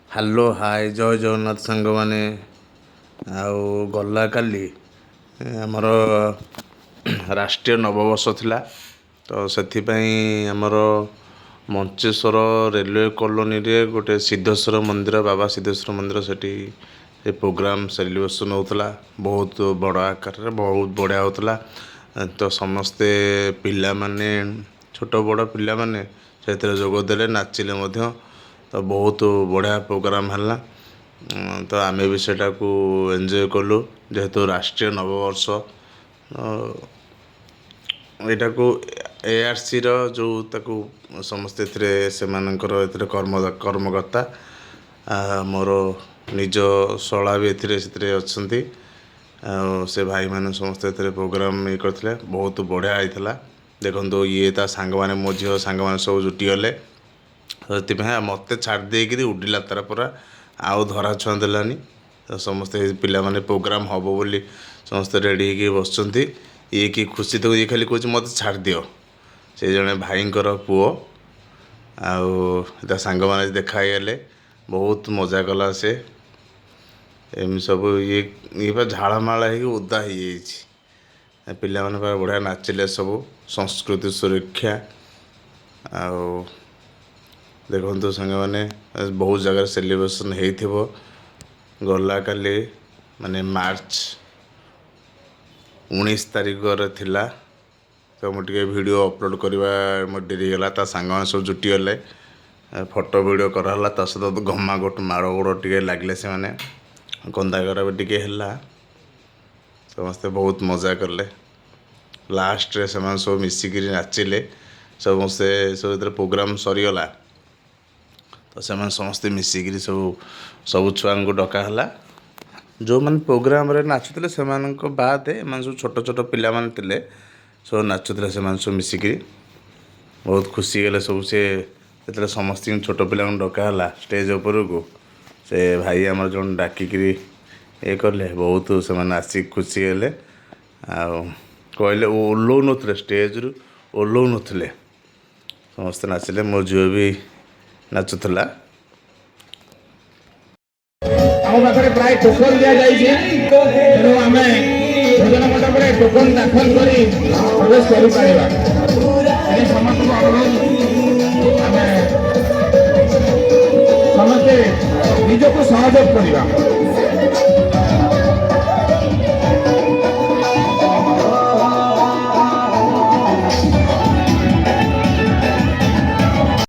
Hello hi ଜୟ ଜଗନ୍ନାଥ ସାଙ୍ଗମାନେ। ଆଉ ଗଲା କାଲି ଆମର ରାଷ୍ଟ୍ରୀୟ ନବବର୍ଷ ଥିଲା, ତ ସେଥିପାଇଁ ଆମର ମଞ୍ଚେଶ୍ୱର ରେଲୱେ କଲୋନୀରେ ଗୋଟେ ସିଦ୍ଧେଶ୍ୱର ମନ୍ଦିର, ବାବା ସିଦ୍ଧେଶ୍ୱର ମନ୍ଦିର, ସେଠି ସେ ପ୍ରୋଗ୍ରାମ୍ ସେଲିବ୍ରେସନ୍ ହେଉଥିଲା। ବହୁତ ବଡ଼ ଆକାରରେ ବହୁତ ବଢ଼ିଆ ହେଉଥିଲା। ତ ସମସ୍ତେ ପିଲାମାନେ, ଛୋଟ ବଡ଼ ପିଲାମାନେ ସେଥିରେ ଯୋଗ ଦେଲେ, ନାଚିଲେ ମଧ୍ୟ। ତ ବହୁତ ବଢ଼ିଆ ପ୍ରୋଗ୍ରାମ୍ ହେଲା। ତ ଆମେ ବି ସେଟାକୁ ଏନ୍ଜୟ କଲୁ, ଯେହେତୁ ରାଷ୍ଟ୍ରୀୟ ନବବର୍ଷ। ଏଇଟାକୁ ARCର ଯେଉଁ ତାକୁ ସମସ୍ତେ ଏଥିରେ ସେମାନଙ୍କର ଏଥିରେ କର୍ମକର୍ତ୍ତା, ମୋର ନିଜ ଶଳା ବି ସେଥିରେ ଅଛନ୍ତି। ଆଉ ସେ ଭାଇମାନେ ସମସ୍ତେ ଏଥିରେ ପ୍ରୋଗ୍ରାମ୍ ଇଏ କରିଥିଲେ, ବହୁତ ବଢ଼ିଆ ହେଇଥିଲା। ଦେଖନ୍ତୁ ଇଏ ତା ସାଙ୍ଗମାନେ, ମୋ ଝିଅ ସାଙ୍ଗମାନେ ସବୁ ଜୁଟିଗଲେ। ସେଥିପାଇଁ ମୋତେ ଛାଡ଼ି ଦେଇକିରି ଉଡ଼ିଲା ତାର ପୁରା, ଆଉ ଧରା ଛୁଆଁ ଦେଲାନି। ତ ସମସ୍ତେ ପିଲାମାନେ ପ୍ରୋଗ୍ରାମ୍ ହେବ ବୋଲି ସମସ୍ତେ ରେଡ଼ି ହେଇକି ବସୁଛନ୍ତି। ଇଏ କି ଖୁସି, ତ ଇଏ ଖାଲି କହୁଛି ମୋତେ ଛାଡ଼ିଦିଅ। ସେ ଜଣେ ଭାଇଙ୍କର ପୁଅ, ଆଉ ତା ସାଙ୍ଗମାନେ ଦେଖା ହେଇଗଲେ, ବହୁତ ମଜା କଲା ସେ। ଏମିତି ସବୁ ଇଏ ବା ଝାଳମାଳ ହେଇକି ଓଦା ହେଇଯାଇଛି। ପିଲାମାନେ ପୁରା ବଢ଼ିଆ ନାଚିଲେ ସବୁ, ସଂସ୍କୃତି ସୁରକ୍ଷା। ଆଉ ଦେଖନ୍ତୁ ସାଙ୍ଗମାନେ, ବହୁତ ଜାଗାରେ ସେଲିବ୍ରେସନ୍ ହେଇଥିବ। ଗଲା କାଲି ମାନେ ମାର୍ଚ୍ଚ 19 ତାରିଖରେ ଥିଲା। ତ ମୁଁ ଟିକେ ଭିଡ଼ିଓ ଅପଲୋଡ଼ କରିବା ମୋ ଡେରି ହେଇଗଲା। ତା ସାଙ୍ଗମାନେ ସବୁ ଜୁଟିଗଲେ, ଫଟୋ ଭିଡ଼ିଓ କରାହେଲା। ତା ସହିତ ଘମାଘୋଟ ମାଡ଼ ଗୋଡ଼ ଟିକେ ଲାଗିଲେ ସେମାନେ, କନ୍ଦାକରା ବି ଟିକେ ହେଲା। ସମସ୍ତେ ବହୁତ ମଜା କଲେ। ଲାଷ୍ଟରେ ସେମାନେ ସବୁ ମିଶିକିରି ନାଚିଲେ। ସମସ୍ତେ ସବୁ ଯେତେବେଳେ ପ୍ରୋଗ୍ରାମ୍ ସରିଗଲା, ତ ସେମାନେ ସମସ୍ତେ ମିଶିକିରି ସବୁ ଛୁଆଙ୍କୁ ଡକା ହେଲା। ଯେଉଁମାନେ ପ୍ରୋଗ୍ରାମ୍ରେ ନାଚୁଥିଲେ ସେମାନଙ୍କ ବାଦ୍ ଏମାନେ ସବୁ ଛୋଟ ଛୋଟ ପିଲାମାନେ ଥିଲେ, ସବୁ ନାଚୁଥିଲେ। ସେମାନେ ସବୁ ମିଶିକିରି ବହୁତ ଖୁସି ହେଲେ ସବୁ। ସେ ଯେତେବେଳେ ସମସ୍ତଙ୍କୁ ଛୋଟ ପିଲାଙ୍କୁ ଡକା ହେଲା ଷ୍ଟେଜ୍ ଉପରକୁ, ସେ ଭାଇ ଆମର ଜଣେ ଡାକିକିରି ଇଏ କଲେ, ବହୁତ ସେମାନେ ଆସିକି ଖୁସି ହେଲେ। ଆଉ କହିଲେ ଓହ୍ଲାଉ ନଥିଲେ, ଷ୍ଟେଜ୍ରୁ ଓହ୍ଲାଉ ନଥିଲେ, ସମସ୍ତେ ନାଚିଲେ। ମୋ ଝିଅ ବି ନାଚୁଥିଲା। ଆମ ପାଖରେ ପ୍ରାୟ ଟୋକନ ଦିଆଯାଇଛି, ତେଣୁ ଆମେ ଭୋଜନ ମଣ୍ଡପରେ ଟୋକନ ଦାଖଲ କରି ପ୍ରବେଶ କରିପାରିବା। ସମସ୍ତଙ୍କୁ ଅନୁରୋଧ, ଆମେ ସମସ୍ତେ ନିଜକୁ ସହଯୋଗ କରିବା।